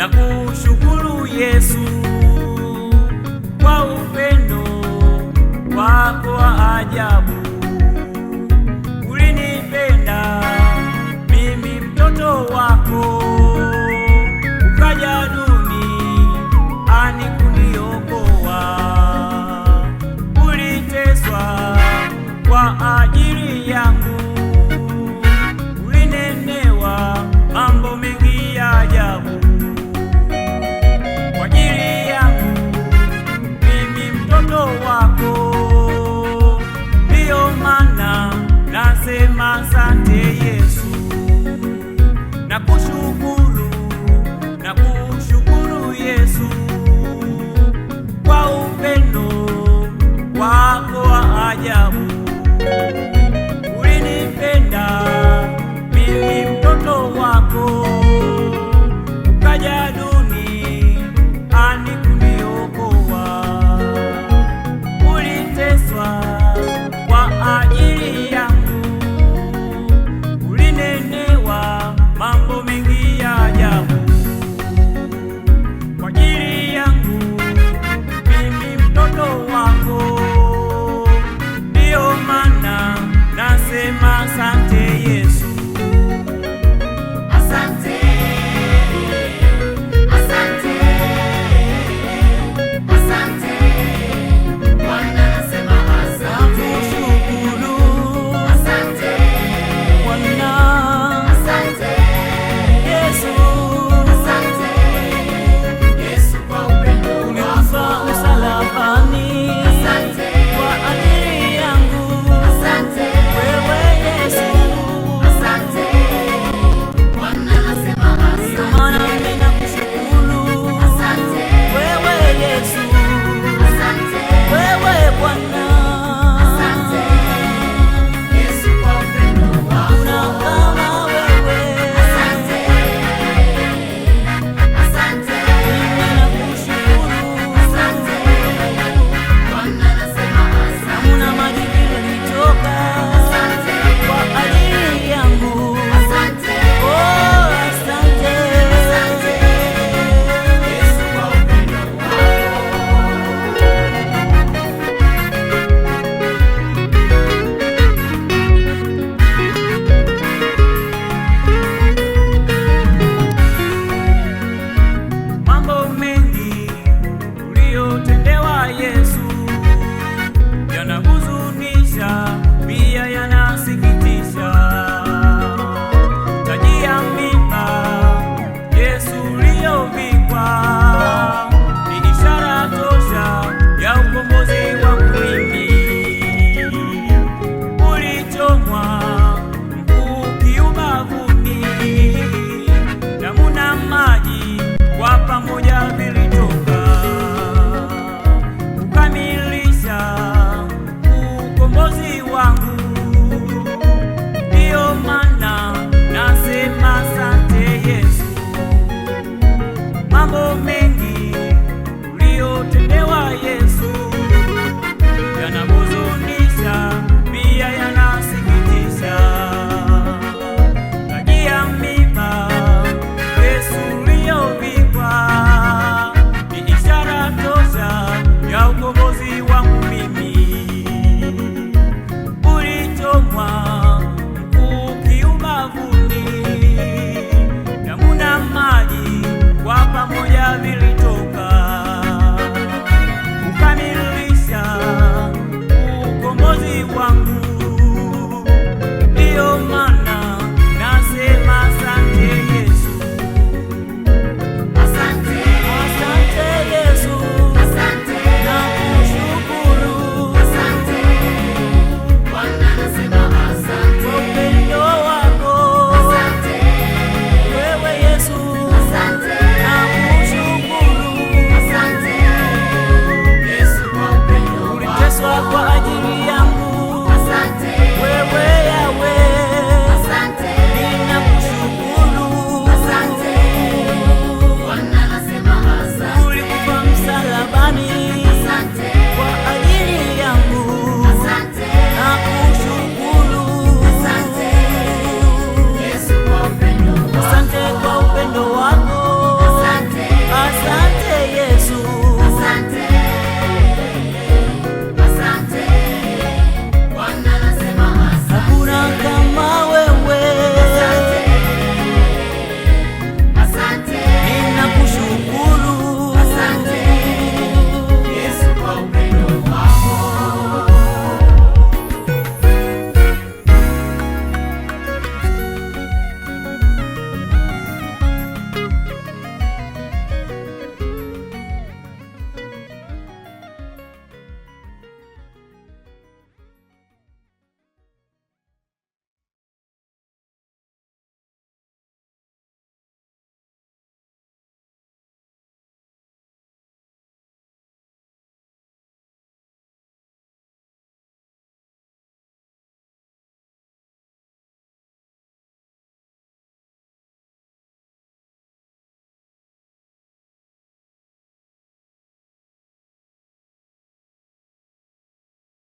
na kushukuru Yesu kwa upendo wako wa ajabu. Ulinipenda mimi mtoto wako, ukaja duniani kuniokoa. Uliteswa kwa ajili yangu, ulinenewa mambo mengi ya ajabu kwa ajili yangu mimi mtoto wako. Ndiyo maana nasema asante Yesu, na kushukuru Yesu kwa upendo wako wa ajabu. Ulinipenda mimi mtoto wako, ukaja duniani kuniokoa. Uliteswa kwa ajili yangu, ulinenewa mambo mengi ya ajabu kwa ajili yangu mimi mtoto wako. Ndiyo maana nasema asante Yesu. Asante, asante, asante, Bwana nasema asante. Nakushukuru Asante, Bwana, asante, Yesu, asante, Yesu kwa upendo ulikufa wako. msalabani Asante, kwa ajili yangu. asante, Wewe Yesu, asante, Bwana nasema ndiyo maana asante. mimi nakushukuru. Asante, Wewe Yesu, asante, wewe Bwana, asante, Yesu kwa upendo hakuna wako. kama wewe. Asante, asante, Mimi nakushukuru. asante, Bwana nasema asante. Hamuna majibu yalitoka kwa ajili yangu. Asante, Oh, asante. Yesu kwa upendo wako. Mambo mengi uliyotendewa Yesu yanahuzunisha, pia yanasikitisha. Taji ya miiba Yesu uliyovikwa